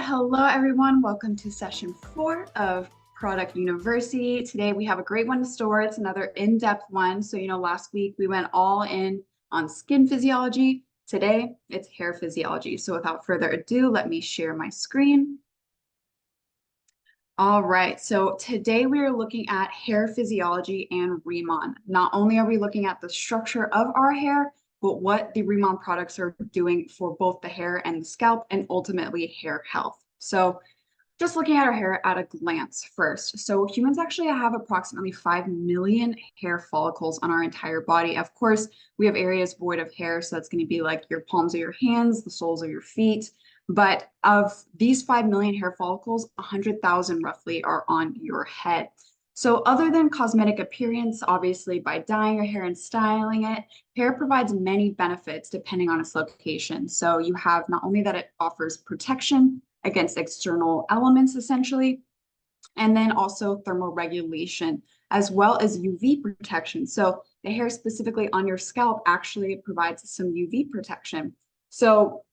hello everyone. Welcome to session 4 of Product University. Today we have a great one in store. It's another in-depth one. So, last week we went all in on skin physiology. Today it's hair physiology. So without further ado, let me share my screen. All right, so today we are looking at hair physiology and Riman. Not only are we looking at the structure of our hair, but what the Riman products are doing for both the hair and the scalp and ultimately hair health. So just looking at our hair at a glance first. So humans actually have approximately 5 million hair follicles on our entire body. Of course, we have areas void of hair, so that's going to be like your palms of your hands, the soles of your feet. But of these 5 million hair follicles, 100,000 roughly are on your head. So other than cosmetic appearance, obviously by dyeing your hair and styling it, hair provides many benefits depending on its location. So you have not only that it offers protection against external elements essentially, and then also thermal regulation as well as UV protection. So the hair specifically on your scalp actually provides some UV protection. So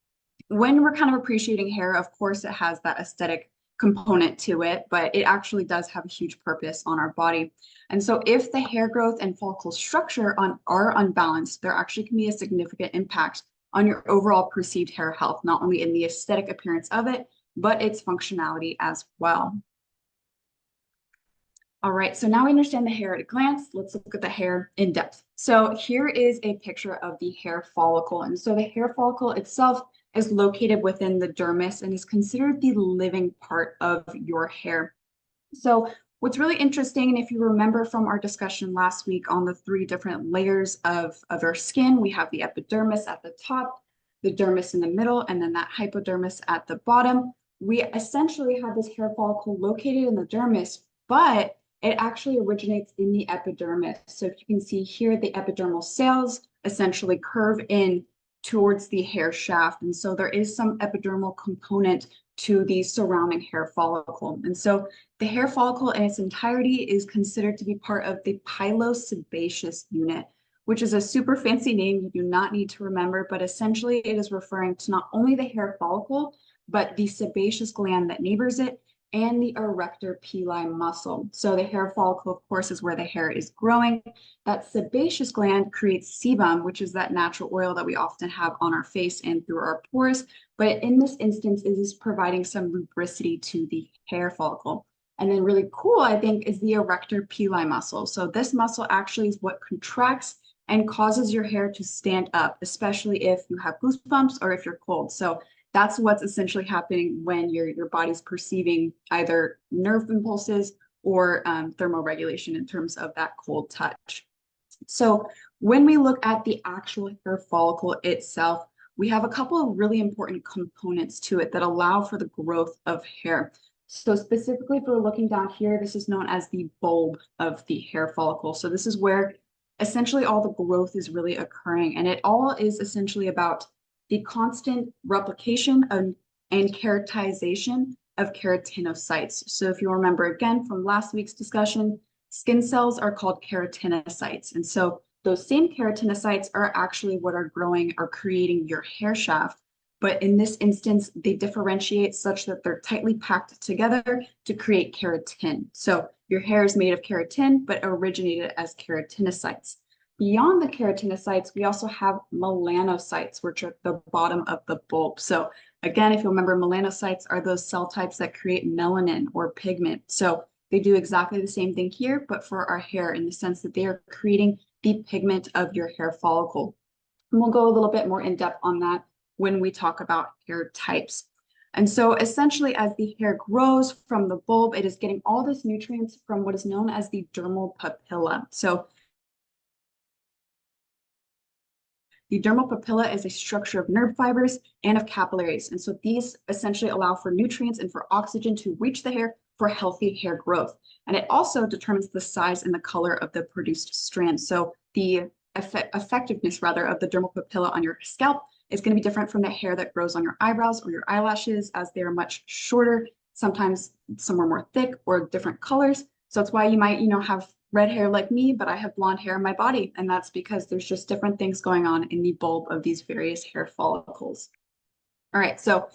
when we're kind of appreciating hair, of course, it has that aesthetic component to it, but it actually does have a huge purpose on our body. And so if the hair growth and follicle structure are unbalanced, there actually can be a significant impact on your overall perceived hair health, not only in the aesthetic appearance of it, but its functionality as well. All right, so now we understand the hair at a glance. Let's look at the hair in depth. So here is a picture of the hair follicle. And so the hair follicle itself is located within the dermis and is considered the living part of your hair. So what's really interesting, and if you remember from our discussion last week on the 3 different layers of our skin, we have the epidermis at the top, the dermis in the middle, and then that hypodermis at the bottom. We essentially have this hair follicle located in the dermis, but it actually originates in the epidermis. So if you can see here, the epidermal cells essentially curve in towards the hair shaft. And so there is some epidermal component to the surrounding hair follicle. And so the hair follicle in its entirety is considered to be part of the pilosebaceous unit, which is a super fancy name you do not need to remember, but essentially it is referring to not only the hair follicle, but the sebaceous gland that neighbors it and the erector pili muscle. So the hair follicle, of course, is where the hair is growing. That sebaceous gland creates sebum, which is that natural oil that we often have on our face and through our pores. But in this instance, it is providing some lubricity to the hair follicle. And then really cool, I think, is the erector pili muscle. So this muscle actually is what contracts and causes your hair to stand up, especially if you have goosebumps or if you're cold. So that's what's essentially happening when your body's perceiving either nerve impulses or thermal regulation in terms of that cold touch. So when we look at the actual hair follicle itself, we have a couple of really important components to it that allow for the growth of hair. So specifically, if we're looking down here, this is known as the bulb of the hair follicle. So this is where essentially all the growth is really occurring. And it all is essentially about the constant replication and keratization of keratinocytes. So if you remember again from last week's discussion, skin cells are called keratinocytes. And so those same keratinocytes are actually what are growing or creating your hair shaft. But in this instance, they differentiate such that they're tightly packed together to create keratin. So your hair is made of keratin, but originated as keratinocytes. Beyond the keratinocytes, we also have melanocytes, which are at the bottom of the bulb. So again, if you remember, melanocytes are those cell types that create melanin or pigment. So they do exactly the same thing here, but for our hair in the sense that they are creating the pigment of your hair follicle. And we'll go a little bit more in depth on that when we talk about hair types. And so essentially as the hair grows from the bulb, it is getting all this nutrients from what is known as the dermal papilla. So the dermal papilla is a structure of nerve fibers and of capillaries. And so these essentially allow for nutrients and for oxygen to reach the hair for healthy hair growth. And it also determines the size and the color of the produced strands. So the effectiveness rather of the dermal papilla on your scalp is going to be different from the hair that grows on your eyebrows or your eyelashes, as they are much shorter. Sometimes some are more thick or different colors. So that's why you might, have red hair like me, but I have blonde hair in my body. And that's because there's just different things going on in the bulb of these various hair follicles. All right, so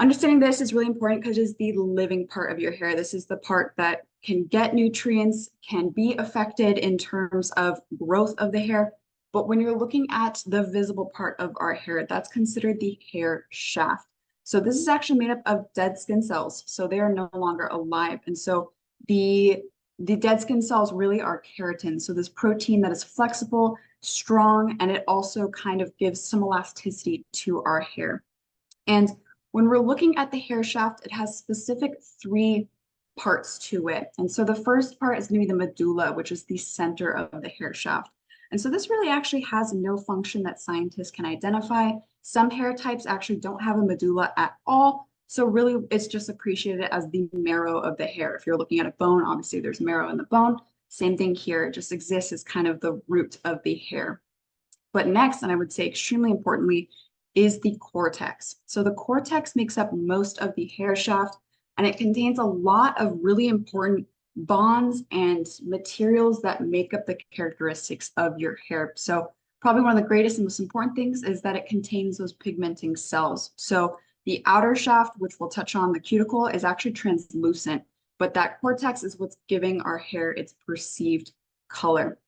Understanding this is really important because it's the living part of your hair. This is the part that can get nutrients, can be affected in terms of growth of the hair. But when you're looking at the visible part of our hair, that's considered the hair shaft. So this is actually made up of dead skin cells. So they are no longer alive. And so the dead skin cells really are keratin. So this protein that is flexible, strong, and it also kind of gives some elasticity to our hair. And when we're looking at the hair shaft, it has specific three parts to it. And so the first part is going to be the medulla, which is the center of the hair shaft. And so this really actually has no function that scientists can identify. Some hair types actually don't have a medulla at all. So really, it's just appreciated as the marrow of the hair. If you're looking at a bone, obviously there's marrow in the bone. Same thing here, it just exists as kind of the root of the hair. But next, and I would say extremely importantly, is the cortex. So the cortex makes up most of the hair shaft, and it contains a lot of really important bonds and materials that make up the characteristics of your hair. So probably one of the greatest and most important things is that it contains those pigmenting cells. So the outer shaft, which we'll touch on, the cuticle, is actually translucent, but that cortex is what's giving our hair its perceived color.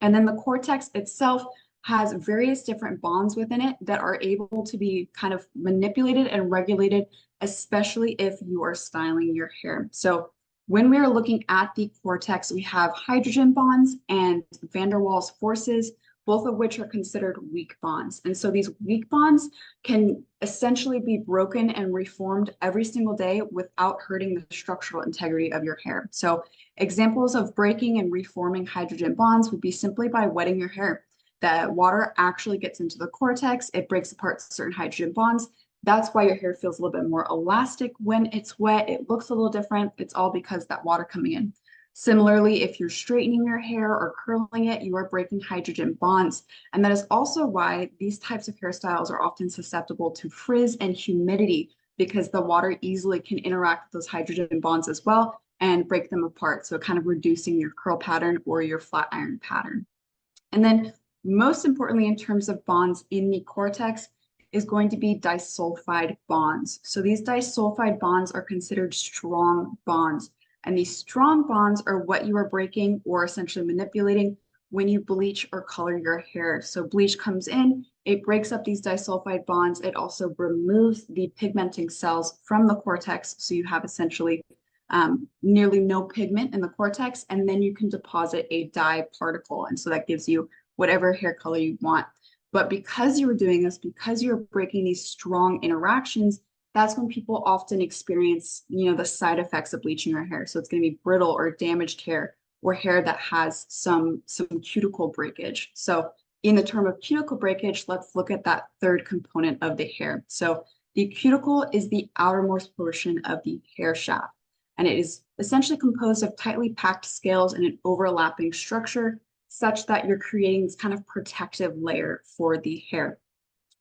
And then the cortex itself has various different bonds within it that are able to be kind of manipulated and regulated, especially if you are styling your hair. So when we are looking at the cortex, we have hydrogen bonds and van der Waals forces, both of which are considered weak bonds. And so these weak bonds can essentially be broken and reformed every single day without hurting the structural integrity of your hair. So examples of breaking and reforming hydrogen bonds would be simply by wetting your hair. That water actually gets into the cortex, it breaks apart certain hydrogen bonds. That's why your hair feels a little bit more elastic when it's wet. It looks a little different. It's all because that water coming in. Similarly, if you're straightening your hair or curling it, you are breaking hydrogen bonds. And that is also why these types of hairstyles are often susceptible to frizz and humidity, because the water easily can interact with those hydrogen bonds as well and break them apart. So kind of reducing your curl pattern or your flat iron pattern. And then most importantly, in terms of bonds in the cortex, is going to be disulfide bonds. So these disulfide bonds are considered strong bonds. And these strong bonds are what you are breaking or essentially manipulating when you bleach or color your hair. So bleach comes in, it breaks up these disulfide bonds. It also removes the pigmenting cells from the cortex. So you have essentially nearly no pigment in the cortex, and then you can deposit a dye particle. And so that gives you whatever hair color you want. But because you were doing this, because you're breaking these strong interactions, that's when people often experience, the side effects of bleaching your hair. So it's going to be brittle or damaged hair, or hair that has some cuticle breakage. So in the term of cuticle breakage, let's look at that third component of the hair. So the cuticle is the outermost portion of the hair shaft, and it is essentially composed of tightly packed scales in an overlapping structure, such that you're creating this kind of protective layer for the hair.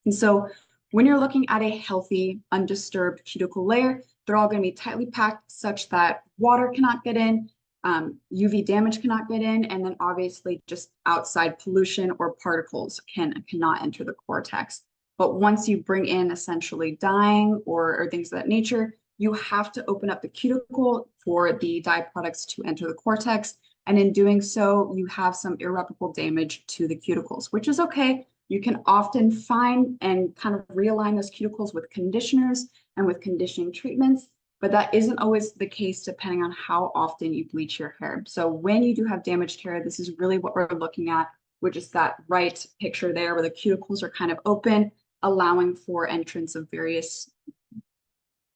And so when you're looking at a healthy, undisturbed cuticle layer, they're all going to be tightly packed such that water cannot get in, UV damage cannot get in, and then obviously just outside pollution or particles cannot enter the cortex. But once you bring in essentially dyeing or things of that nature, you have to open up the cuticle for the dye products to enter the cortex. And in doing so, you have some irreparable damage to the cuticles, which is okay. You can often find and kind of realign those cuticles with conditioners and with conditioning treatments, but that isn't always the case depending on how often you bleach your hair. So when you do have damaged hair, this is really what we're looking at, which is that right picture there where the cuticles are kind of open, allowing for entrance of various,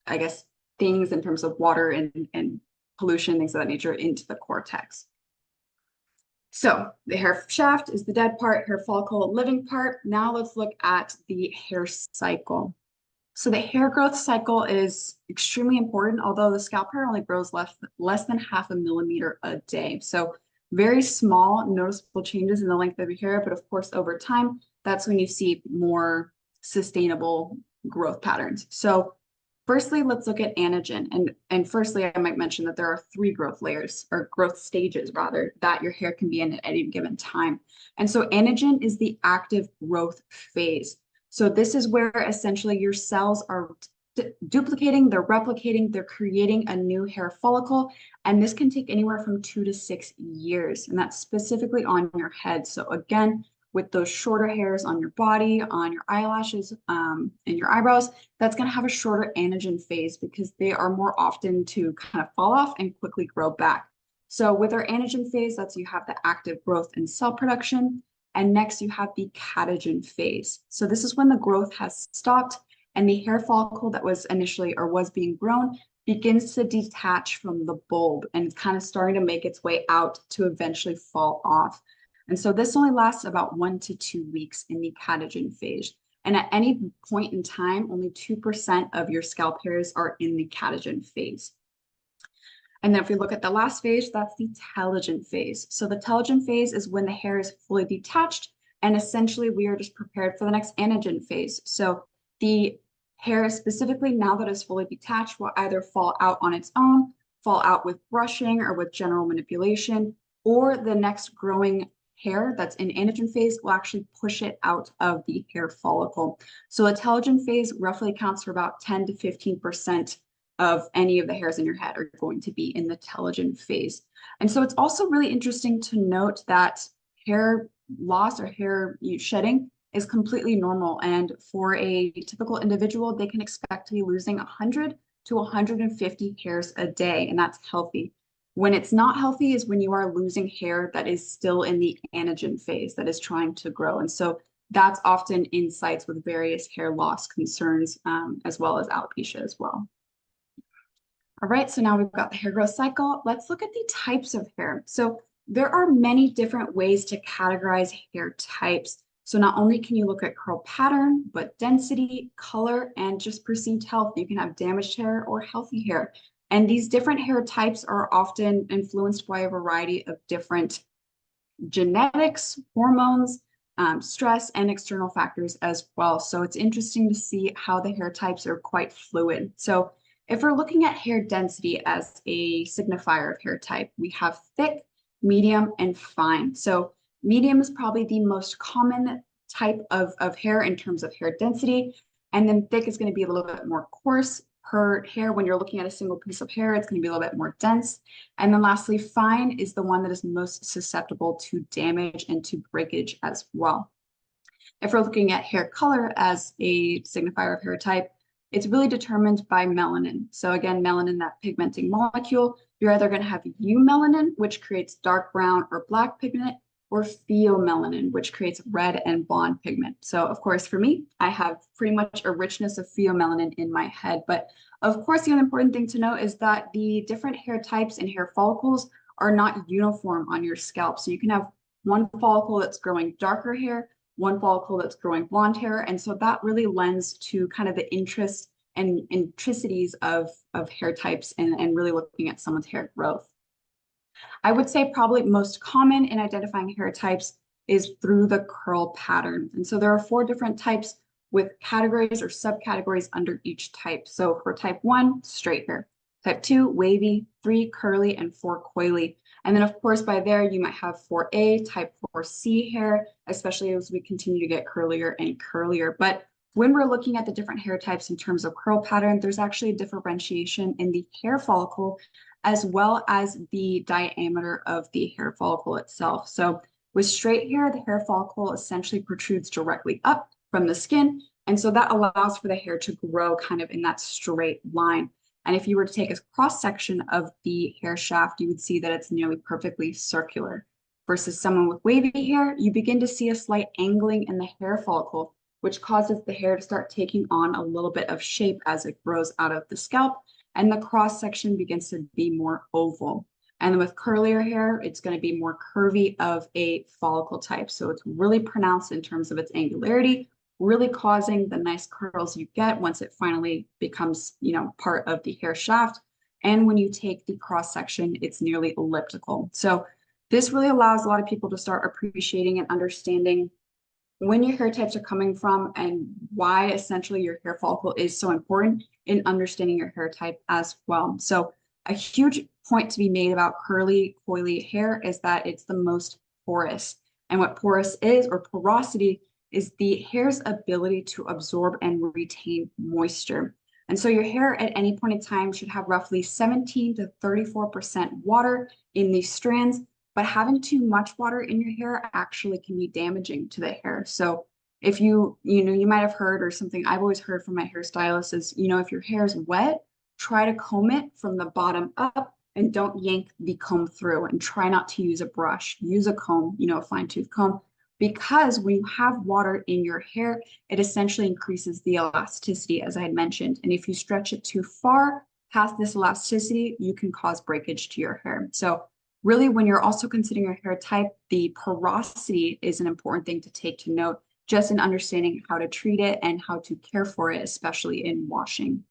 I guess, things in terms of water and pollution, things of that nature into the cortex. So the hair shaft is the dead part, hair follicle, living part. Now let's look at the hair cycle. So the hair growth cycle is extremely important, although the scalp hair only grows less than 0.5 millimeter a day. So very small noticeable changes in the length of your hair, but of course over time, that's when you see more sustainable growth patterns. So firstly, let's look at anagen. And firstly, I might mention that there are 3 growth layers, or growth stages rather, that your hair can be in at any given time. And so anagen is the active growth phase. So this is where essentially your cells are duplicating, they're replicating, they're creating a new hair follicle. And this can take anywhere from 2 to 6 years. And that's specifically on your head. So again, with those shorter hairs on your body, on your eyelashes, and your eyebrows, that's going to have a shorter anagen phase because they are more often to kind of fall off and quickly grow back. So with our anagen phase, that's you have the active growth and cell production. And next you have the catagen phase. So this is when the growth has stopped and the hair follicle that was initially or was being grown begins to detach from the bulb and it's kind of starting to make its way out to eventually fall off. And so this only lasts about 1 to 2 weeks in the catagen phase. And at any point in time, only 2% of your scalp hairs are in the catagen phase. And then if we look at the last phase, that's the telogen phase. So the telogen phase is when the hair is fully detached and essentially we are just prepared for the next anagen phase. So the hair specifically now that is fully detached will either fall out on its own, fall out with brushing or with general manipulation, or the next growing hair that's in anagen phase will actually push it out of the hair follicle. So a telogen phase roughly accounts for about 10 to 15% of any of the hairs in your head are going to be in the telogen phase. And so it's also really interesting to note that hair loss or hair shedding is completely normal. And for a typical individual, they can expect to be losing 100 to 150 hairs a day, and that's healthy. When it's not healthy is when you are losing hair that is still in the anagen phase that is trying to grow. And so that's often insights with various hair loss concerns, as well as alopecia as well. All right, so now we've got the hair growth cycle. Let's look at the types of hair. So there are many different ways to categorize hair types. So not only can you look at curl pattern, but density, color, and just perceived health. You can have damaged hair or healthy hair. And these different hair types are often influenced by a variety of different genetics, hormones, stress, and external factors as well. So it's interesting to see how the hair types are quite fluid. So if we're looking at hair density as a signifier of hair type, we have thick, medium, and fine. So medium is probably the most common type of hair in terms of hair density. And then thick is going to be a little bit more coarse. Per hair, when you're looking at a single piece of hair, it's going to be a little bit more dense. And then lastly, fine is the one that is most susceptible to damage and to breakage as well. If we're looking at hair color as a signifier of hair type, it's really determined by melanin. So again, melanin, that pigmenting molecule, you're either going to have eumelanin, which creates dark brown or black pigment, or pheomelanin, which creates red and blonde pigment. So of course, for me, I have pretty much a richness of pheomelanin in my head. But of course, the other important thing to note is that the different hair types and hair follicles are not uniform on your scalp. So you can have one follicle that's growing darker hair, one follicle that's growing blonde hair. And so that really lends to kind of the interest and intricacies of hair types and really looking at someone's hair growth. I would say probably most common in identifying hair types is through the curl pattern. And so there are 4 different types with categories or subcategories under each type. So for type 1, straight hair, type 2, wavy, 3, curly, and 4, coily. And then of course by there you might have 4A, type 4C hair, especially as we continue to get curlier and curlier. But when we're looking at the different hair types in terms of curl pattern, there's actually a differentiation in the hair follicle as well as the diameter of the hair follicle itself. So with straight hair, the hair follicle essentially protrudes directly up from the skin. And so that allows for the hair to grow kind of in that straight line. And if you were to take a cross section of the hair shaft, you would see that it's nearly perfectly circular. Versus someone with wavy hair, you begin to see a slight angling in the hair follicle, which causes the hair to start taking on a little bit of shape as it grows out of the scalp. And the cross section begins to be more oval. And with curlier hair, it's going to be more curvy of a follicle type. So it's really pronounced in terms of its angularity, really causing the nice curls you get once it finally becomes, part of the hair shaft. And when you take the cross section, it's nearly elliptical. So this really allows a lot of people to start appreciating and understanding when your hair types are coming from and why essentially your hair follicle is so important in understanding your hair type as well. So a huge point to be made about curly, coily hair is that it's the most porous. And what porous is, or porosity, is the hair's ability to absorb and retain moisture. And so your hair at any point in time should have roughly 17 to 34% water in these strands, but having too much water in your hair actually can be damaging to the hair. So if you might have heard, or something I've always heard from my hairstylist is, if your hair is wet, try to comb it from the bottom up and don't yank the comb through, and try not to use a brush. Use a comb, a fine tooth comb, because when you have water in your hair, it essentially increases the elasticity, as I had mentioned. And if you stretch it too far past this elasticity, you can cause breakage to your hair. So really, when you're also considering your hair type, the porosity is an important thing to take to note, just in understanding how to treat it and how to care for it, especially in washing.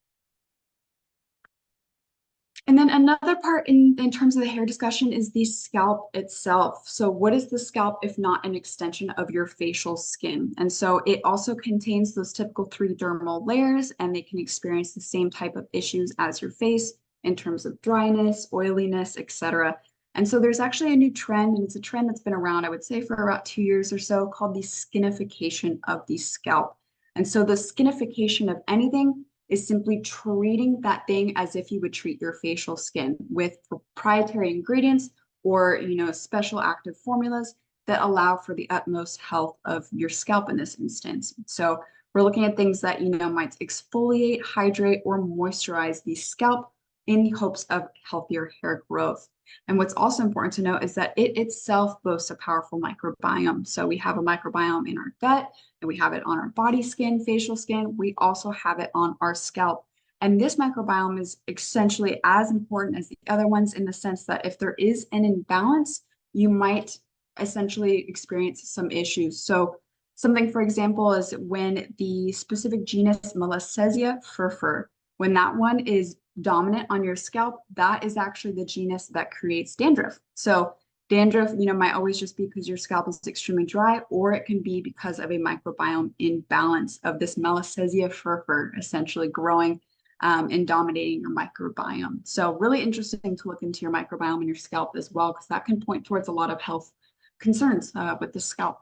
And then another part in terms of the hair discussion is the scalp itself. So what is the scalp if not an extension of your facial skin? And so it also contains those typical 3 dermal layers, and they can experience the same type of issues as your face in terms of dryness, oiliness, etc. And so there's actually a new trend, and it's a trend that's been around, I would say, for about 2 years or so, called the skinification of the scalp. And so the skinification of anything is simply treating that thing as if you would treat your facial skin, with proprietary ingredients or, special active formulas that allow for the utmost health of your scalp in this instance. So we're looking at things that, might exfoliate, hydrate, or moisturize the scalp in the hopes of healthier hair growth. And what's also important to note is that it itself boasts a powerful microbiome. So we have a microbiome in our gut, and we have it on our body skin, facial skin. We also have it on our scalp. And this microbiome is essentially as important as the other ones, in the sense that if there is an imbalance, you might essentially experience some issues. So something, for example, is when the specific genus Malassezia furfur, when that one is dominant on your scalp, that is actually the genus that creates dandruff. So dandruff, might always just be because your scalp is extremely dry, or it can be because of a microbiome imbalance of this Malassezia furfur essentially growing and dominating your microbiome. So really interesting to look into your microbiome in your scalp as well, because that can point towards a lot of health concerns with the scalp.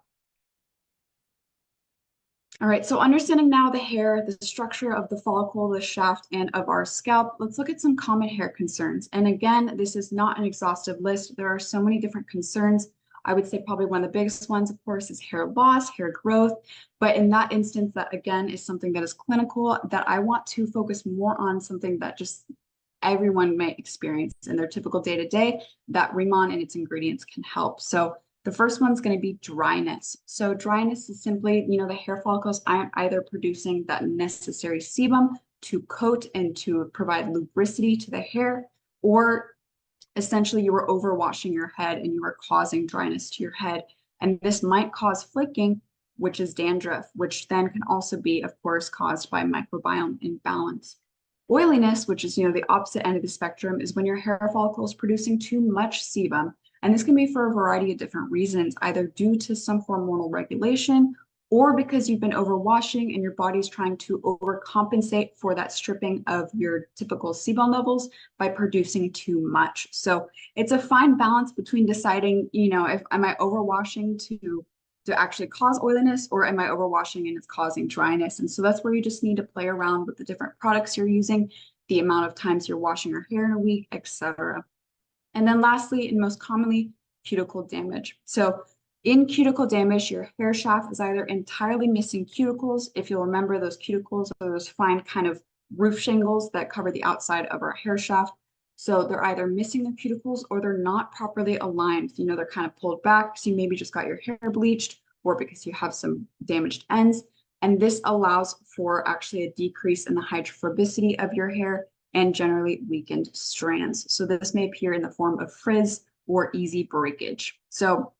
All right, so understanding now the hair, the structure of the follicle, the shaft, and of our scalp, let's look at some common hair concerns. And again, this is not an exhaustive list. There are so many different concerns. I would say probably one of the biggest ones, of course, is hair loss, hair growth. But in that instance, that again is something that is clinical, that I want to focus more on something that just everyone may experience in their typical day-to-day, that Riman and its ingredients can help. So the first one's going to be dryness. So dryness is simply, the hair follicles aren't either producing that necessary sebum to coat and to provide lubricity to the hair, or essentially you are overwashing your head and you are causing dryness to your head. And this might cause flaking, which is dandruff, which then can also be, of course, caused by microbiome imbalance. Oiliness, which is, the opposite end of the spectrum, is when your hair follicle is producing too much sebum. And this can be for a variety of different reasons, either due to some hormonal regulation, or because you've been overwashing and your body's trying to overcompensate for that stripping of your typical sebum levels by producing too much. So it's a fine balance between deciding, if am I overwashing to actually cause oiliness, or am I overwashing and it's causing dryness? And so that's where you just need to play around with the different products you're using, the amount of times you're washing your hair in a week, etc. And then lastly, and most commonly, cuticle damage. So in cuticle damage, your hair shaft is either entirely missing cuticles. If you'll remember, those cuticles are those fine kind of roof shingles that cover the outside of our hair shaft. So they're either missing the cuticles, or they're not properly aligned. They're kind of pulled back. So you maybe just got your hair bleached, or because you have some damaged ends. And this allows for actually a decrease in the hydrophobicity of your hair and generally weakened strands. So this may appear in the form of frizz or easy breakage. So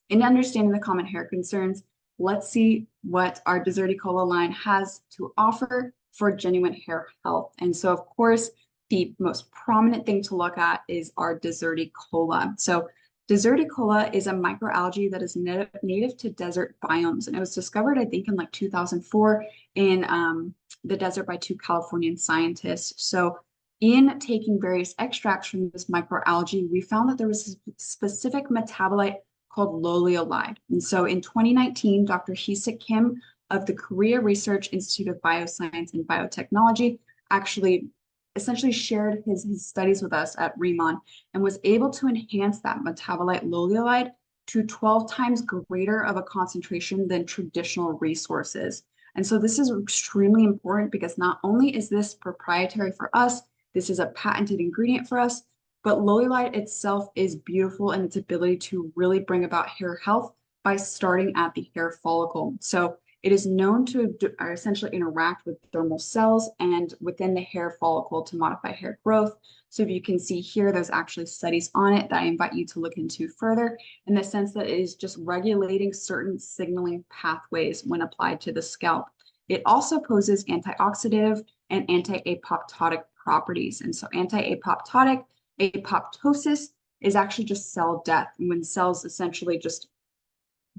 in understanding the common hair concerns, let's see what our Deserticola line has to offer for genuine hair health. And so, of course, the most prominent thing to look at is our Deserticola. So Deserticola is a microalgae that is native to desert biomes. And it was discovered, I think, in like 2004 in the desert by 2 Californian scientists. So in taking various extracts from this microalgae, we found that there was a specific metabolite called loleolide. And so in 2019, Dr. Hee-Sik Kim of the Korea Research Institute of Bioscience and Biotechnology actually essentially shared his studies with us at Riman and was able to enhance that metabolite loliolide to 12 times greater of a concentration than traditional resources. And so this is extremely important because not only is this proprietary for us, this is a patented ingredient for us, but loliolide itself is beautiful in its ability to really bring about hair health by starting at the hair follicle. So it is known to essentially interact with dermal cells and within the hair follicle to modify hair growth. So if you can see here, there's actually studies on it that I invite you to look into further in the sense that it is just regulating certain signaling pathways when applied to the scalp. It also poses antioxidative and anti-apoptotic properties. And so anti-apoptotic, apoptosis is actually just cell death, when cells essentially just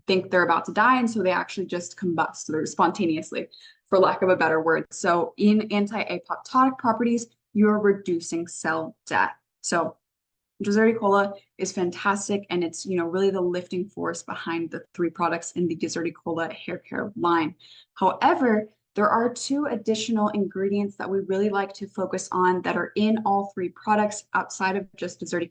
think they're about to die, and so they actually just combust spontaneously, for lack of a better word. So in anti-apoptotic properties, you're reducing cell death. So Deserti is fantastic, and it's really the lifting force behind the three products in the Deserti hair care line. However, there are two additional ingredients that we really like to focus on that are in all three products outside of just Deserti,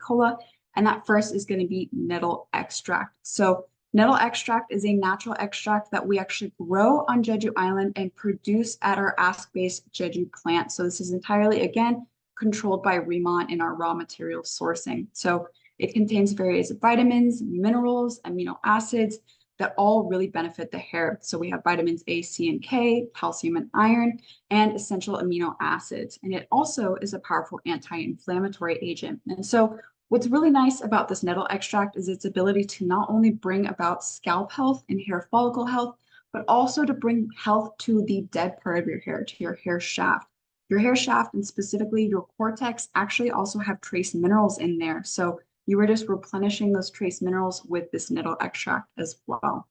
and that first is going to be nettle extract. So nettle extract is a natural extract that we actually grow on Jeju Island and produce at our Ask-based Jeju plant. So this is entirely, again, controlled by Riman in our raw material sourcing. So it contains various vitamins, minerals, amino acids that all really benefit the hair. So we have vitamins A, C, and K, calcium and iron, and essential amino acids. And it also is a powerful anti-inflammatory agent. And so what's really nice about this nettle extract is its ability to not only bring about scalp health and hair follicle health, but also to bring health to the dead part of your hair, to your hair shaft. Your hair shaft and specifically your cortex actually also have trace minerals in there. So you are just replenishing those trace minerals with this nettle extract as well.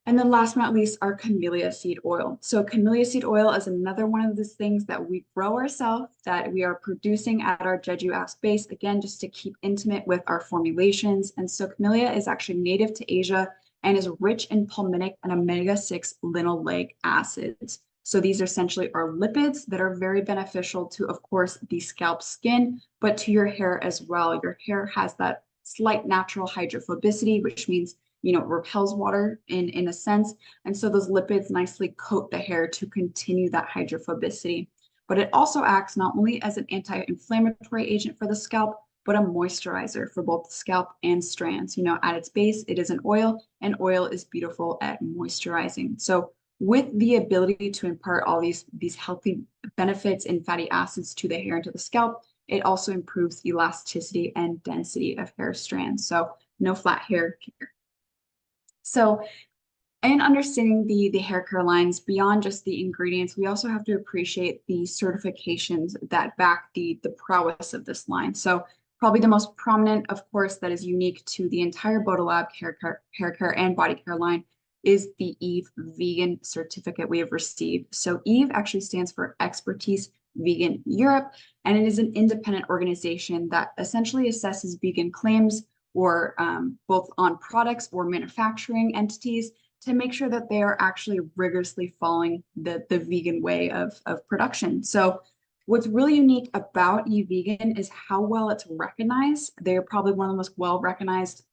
And then last but not least, our camellia seed oil. So camellia seed oil is another one of those things that we grow ourselves, that we are producing at our Jeju Ask base, again, just to keep intimate with our formulations. And so camellia is actually native to Asia and is rich in palmitic and omega-6 linoleic acids. So these essentially are lipids that are very beneficial to, of course, the scalp skin, but to your hair as well. Your hair has that slight natural hydrophobicity, which means it repels water in a sense. And so those lipids nicely coat the hair to continue that hydrophobicity. But it also acts not only as an anti-inflammatory agent for the scalp, but a moisturizer for both the scalp and strands. At its base, it is an oil, and oil is beautiful at moisturizing. So with the ability to impart all these healthy benefits and fatty acids to the hair and to the scalp, it also improves elasticity and density of hair strands. So no flat hair here. So in understanding the hair care lines, beyond just the ingredients, we also have to appreciate the certifications that back the prowess of this line. So probably the most prominent, of course, that is unique to the entire Bodolab hair care and body care line is the Eve Vegan certificate we have received. So Eve actually stands for Expertise Vegan Europe, and it is an independent organization that essentially assesses vegan claims or both on products or manufacturing entities to make sure that they are actually rigorously following the vegan way of production. So what's really unique about Eve Vegan is how well it's recognized. They're probably one of the most well-recognized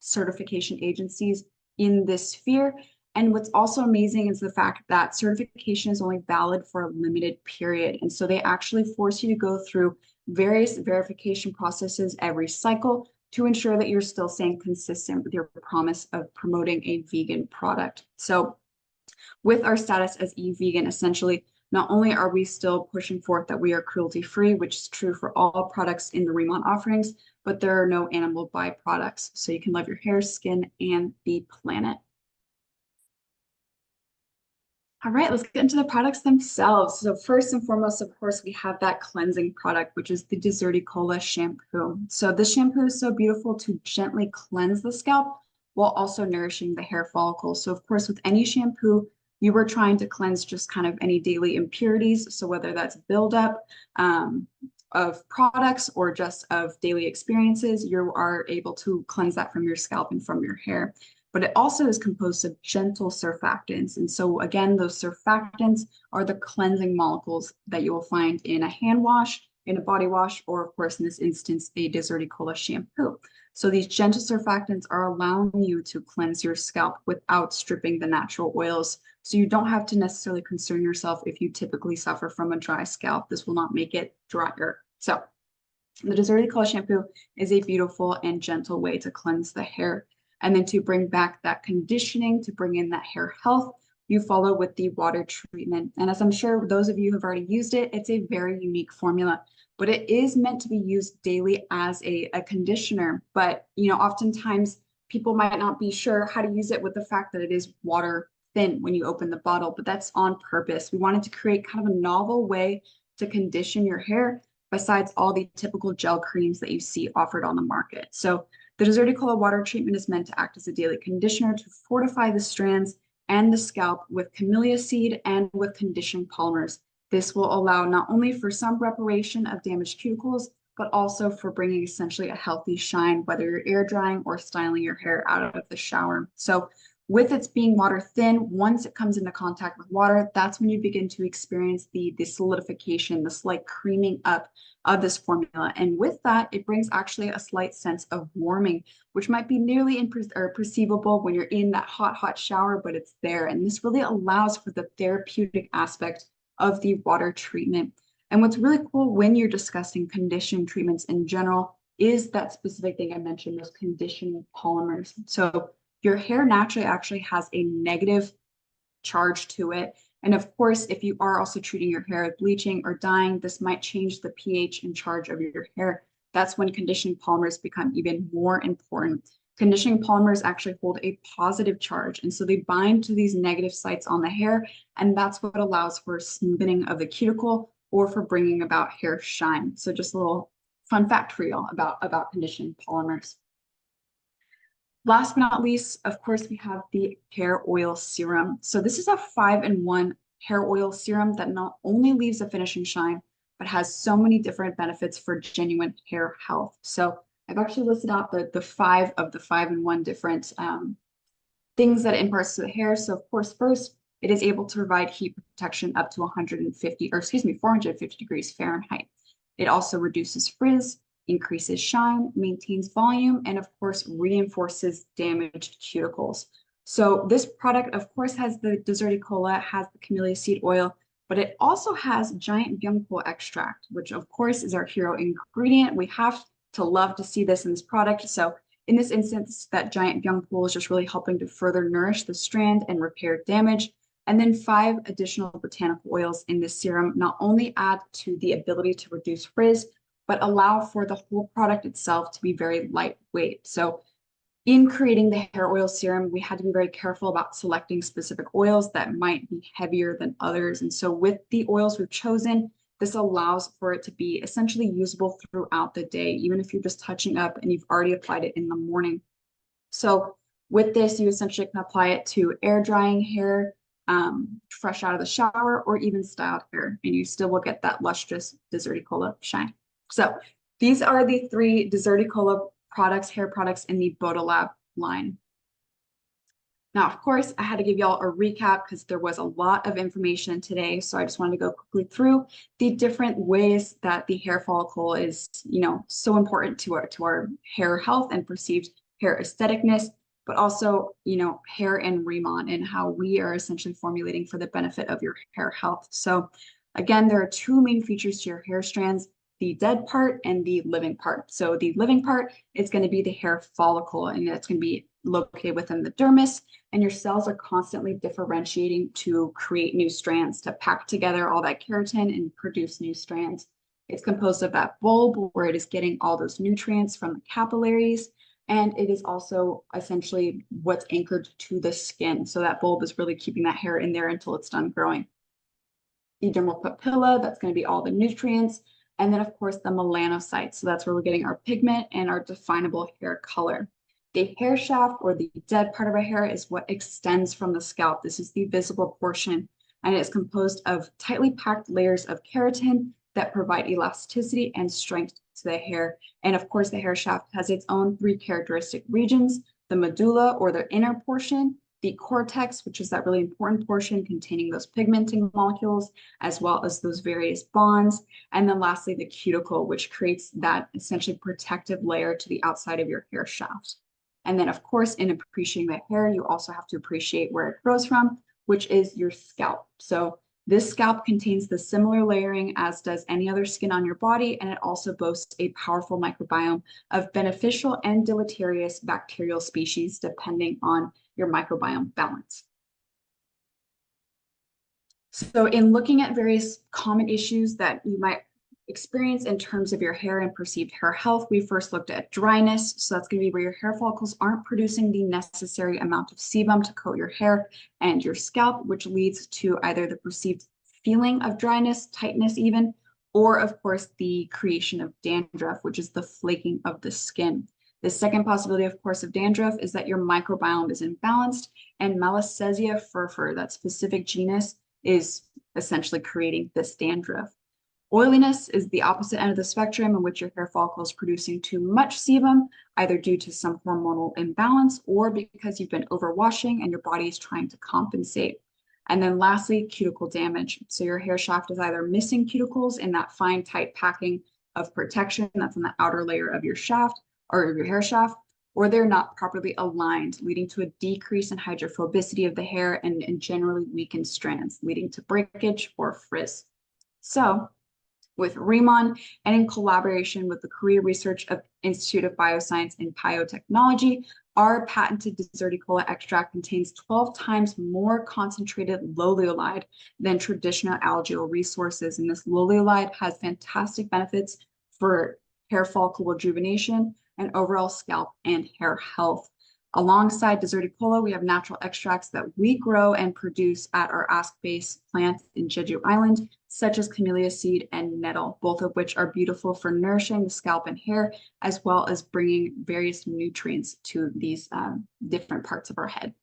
certification agencies in this sphere. And what's also amazing is the fact that certification is only valid for a limited period. And so they actually force you to go through various verification processes every cycle to ensure that you're still staying consistent with your promise of promoting a vegan product. So with our status as e-vegan, essentially, not only are we still pushing forth that we are cruelty-free, which is true for all products in the Riman offerings, but there are no animal byproducts. So you can love your hair, skin, and the planet. All right, let's get into the products themselves. So first and foremost, of course, we have that cleansing product, which is the Deserti shampoo. So this shampoo is so beautiful to gently cleanse the scalp while also nourishing the hair follicles. So of course, with any shampoo, you were trying to cleanse just kind of any daily impurities. So whether that's buildup of products or just of daily experiences, you are able to cleanse that from your scalp and from your hair. but it also is composed of gentle surfactants. And so again, those surfactants are the cleansing molecules that you will find in a hand wash, in a body wash, or of course, in this instance, a Deserticola shampoo. So these gentle surfactants are allowing you to cleanse your scalp without stripping the natural oils. So you don't have to necessarily concern yourself if you typically suffer from a dry scalp. This will not make it drier. So the Deserticola shampoo is a beautiful and gentle way to cleanse the hair. And then to bring back that conditioning, to bring in that hair health, you follow with the water treatment. And as I'm sure those of you who have already used it, it's a very unique formula, but it is meant to be used daily as a conditioner. But, oftentimes people might not be sure how to use it with the fact that it is water thin when you open the bottle, but that's on purpose. We wanted to create kind of a novel way to condition your hair besides all the typical gel creams that you see offered on the market. So the Deserticola water treatment is meant to act as a daily conditioner to fortify the strands and the scalp with camellia seed and with conditioning polymers. This will allow not only for some reparation of damaged cuticles, but also for bringing essentially a healthy shine, whether you're air drying or styling your hair out of the shower. So with its being water thin, once it comes into contact with water, that's when you begin to experience the solidification, the slight creaming up of this formula. And with that, it brings actually a slight sense of warming, which might be nearly perceivable when you're in that hot shower, but it's there. And this really allows for the therapeutic aspect of the water treatment. And what's really cool when you're discussing conditioning treatments in general is that specific thing I mentioned, those conditioning polymers. So your hair naturally actually has a negative charge to it. And of course, if you are also treating your hair with bleaching or dyeing, this might change the pH in charge of your hair. That's when conditioning polymers become even more important. Conditioning polymers actually hold a positive charge, and so they bind to these negative sites on the hair, and that's what allows for smoothing of the cuticle or for bringing about hair shine. So just a little fun fact for you all about conditioning polymers. Last but not least, of course, we have the hair oil serum. So this is a 5-in-1 hair oil serum that not only leaves a finishing shine, but has so many different benefits for genuine hair health. So I've actually listed out the 5 of the 5-in-1 different things that it imparts to the hair. So of course, first, it is able to provide heat protection up to 450 degrees Fahrenheit. It also reduces frizz, increases shine, maintains volume, and of course, reinforces damaged cuticles. So this product, of course, has the Deserticola, has the camellia seed oil, but it also has giant byungpul extract, which of course is our hero ingredient. We have to love to see this in this product. So in this instance, that giant byungpul is just really helping to further nourish the strand and repair damage. And then 5 additional botanical oils in this serum not only add to the ability to reduce frizz, but allow for the whole product itself to be very lightweight. So in creating the hair oil serum, we had to be very careful about selecting specific oils that might be heavier than others. And so with the oils we've chosen, this allows for it to be essentially usable throughout the day, even if you're just touching up and you've already applied it in the morning. So with this, you essentially can apply it to air drying hair, fresh out of the shower, or even styled hair, and you still will get that lustrous Deserticola shine. So these are the 3 Deserticola products, hair products in the Bodolab line. Now, of course, I had to give y'all a recap because there was a lot of information today. So I just wanted to go quickly through the different ways that the hair follicle is, so important to our hair health and perceived hair aestheticness, but also, hair and Riman and how we are essentially formulating for the benefit of your hair health. So again, there are 2 main features to your hair strands: the dead part and the living part. So the living part is going to be the hair follicle, and that's going to be located within the dermis, and your cells are constantly differentiating to create new strands, to pack together all that keratin and produce new strands. It's composed of that bulb where it is getting all those nutrients from the capillaries, and it is also essentially what's anchored to the skin. So that bulb is really keeping that hair in there until it's done growing. The dermal papilla, that's going to be all the nutrients. And then, of course, the melanocytes. So that's where we're getting our pigment and our definable hair color. The hair shaft, or the dead part of our hair, is what extends from the scalp. This is the visible portion, and it is composed of tightly packed layers of keratin that provide elasticity and strength to the hair. And of course, the hair shaft has its own 3 characteristic regions. the medulla or the inner portion, the cortex, which is that really important portion containing those pigmenting molecules, as well as those various bonds. And then lastly, the cuticle, which creates that essentially protective layer to the outside of your hair shaft. And then, of course, in appreciating the hair, you also have to appreciate where it grows from, which is your scalp. So this scalp contains the similar layering as does any other skin on your body, and it also boasts a powerful microbiome of beneficial and deleterious bacterial species, depending on your microbiome balance. So in looking at various common issues that you might experience in terms of your hair and perceived hair health, we first looked at dryness. So that's going to be where your hair follicles aren't producing the necessary amount of sebum to coat your hair and your scalp, which leads to either the perceived feeling of dryness, tightness even, or of course the creation of dandruff, which is the flaking of the skin. The second possibility, of course, of dandruff is that your microbiome is imbalanced, and Malassezia furfur, that specific genus, is essentially creating this dandruff. Oiliness is the opposite end of the spectrum, in which your hair follicle is producing too much sebum, either due to some hormonal imbalance or because you've been overwashing and your body is trying to compensate. And then lastly, cuticle damage. So your hair shaft is either missing cuticles in that fine, tight packing of protection that's in the outer layer of your shaft or your hair shaft, or they're not properly aligned, leading to a decrease in hydrophobicity of the hair and generally weakened strands, leading to breakage or frizz. So with Riman and in collaboration with the Korea Research Institute of Bioscience and Biotechnology, our patented Deserticola extract contains 12 times more concentrated loleolide than traditional algal resources. And this loleolide has fantastic benefits for hair follicle rejuvenation and overall scalp and hair health. Alongside Deserticola, we have natural extracts that we grow and produce at our Ask Base plant in Jeju Island, such as camellia seed and nettle, both of which are beautiful for nourishing the scalp and hair, as well as bringing various nutrients to these different parts of our head.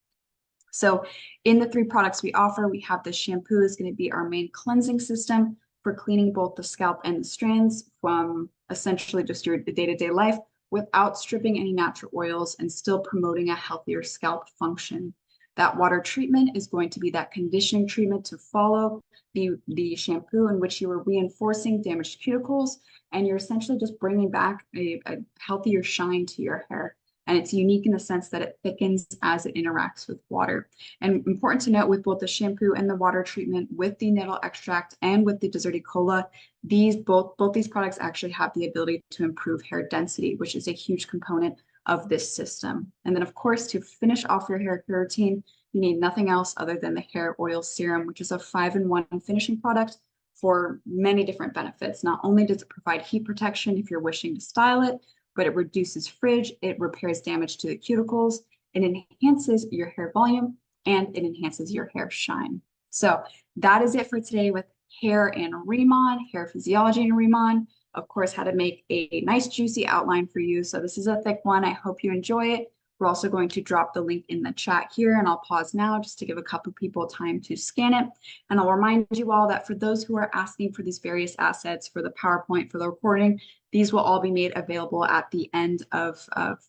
So in the 3 products we offer, we have the shampoo is going to be our main cleansing system for cleaning both the scalp and the strands from essentially just your day-to-day life, without stripping any natural oils and still promoting a healthier scalp function. That water treatment is going to be that conditioning treatment to follow the shampoo, in which you are reinforcing damaged cuticles and you're essentially just bringing back a healthier shine to your hair. And it's unique in the sense that it thickens as it interacts with water. And important to note, with both the shampoo and the water treatment, with the nettle extract and with the Deserticola, both these products actually have the ability to improve hair density, which is a huge component of this system. And then, of course, to finish off your hair care routine, you need nothing else other than the hair oil serum, which is a 5-in-1 finishing product for many different benefits. Not only does it provide heat protection if you're wishing to style it, but it reduces frizz, it repairs damage to the cuticles, it enhances your hair volume, and it enhances your hair shine. So that is it for today with hair and Riman, hair physiology and Riman. Of course, how to make a nice juicy outline for you. So this is a thick one. I hope you enjoy it. We're also going to drop the link in the chat here, and I'll pause now just to give a couple people time to scan it. And I'll remind you all that for those who are asking for these various assets, for the PowerPoint, for the recording, these will all be made available at the end of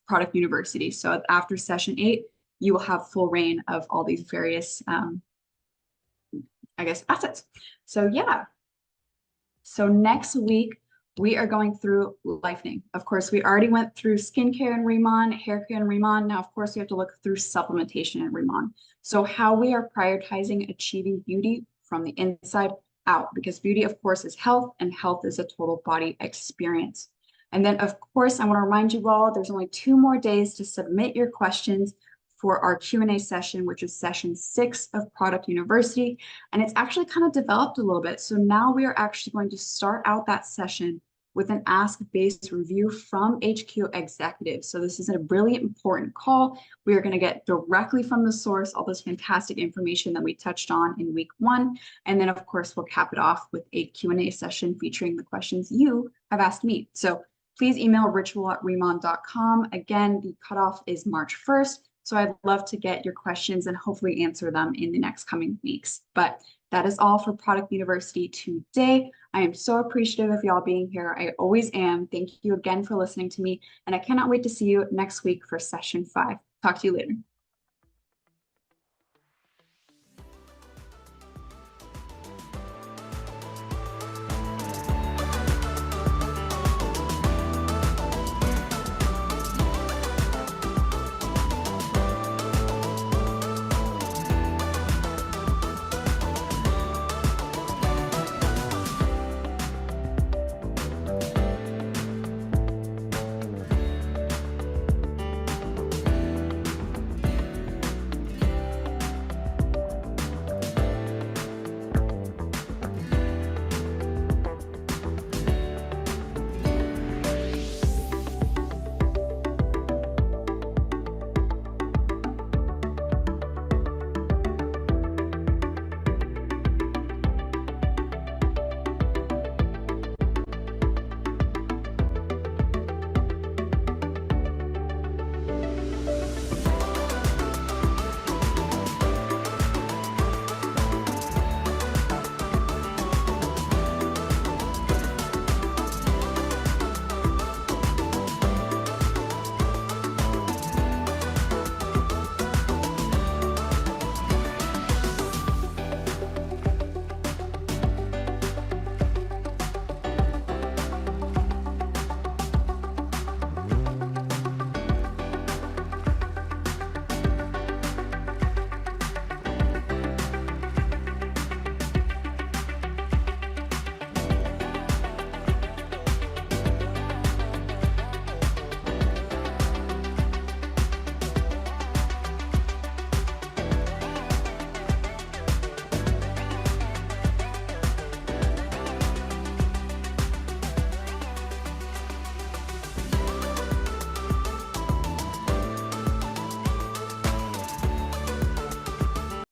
Product University. So after session 8, you will have full reign of all these various, assets. So yeah. So next week, we are going through lightening. Of course, we already went through skincare and Riman, hair care and Riman. Now, of course, we have to look through supplementation and Riman. So how we are prioritizing achieving beauty from the inside out, because beauty, of course, is health, and health is a total body experience. And then, of course, I want to remind you all, there's only 2 more days to submit your questions for our Q&A session, which is session 6 of Product University. And it's actually kind of developed a little bit. So now we are actually going to start out that session with an ask-based review from HQ executives. So this is a really important call. We are going to get directly from the source all this fantastic information that we touched on in week 1. And then, of course, we'll cap it off with a Q&A session featuring the questions you have asked me. So please email ritual@riman.com. Again, the cutoff is March 1st. So I'd love to get your questions and hopefully answer them in the next coming weeks. But that is all for Product University today. I am so appreciative of y'all being here. I always am. Thank you again for listening to me. And I cannot wait to see you next week for session 5. Talk to you later.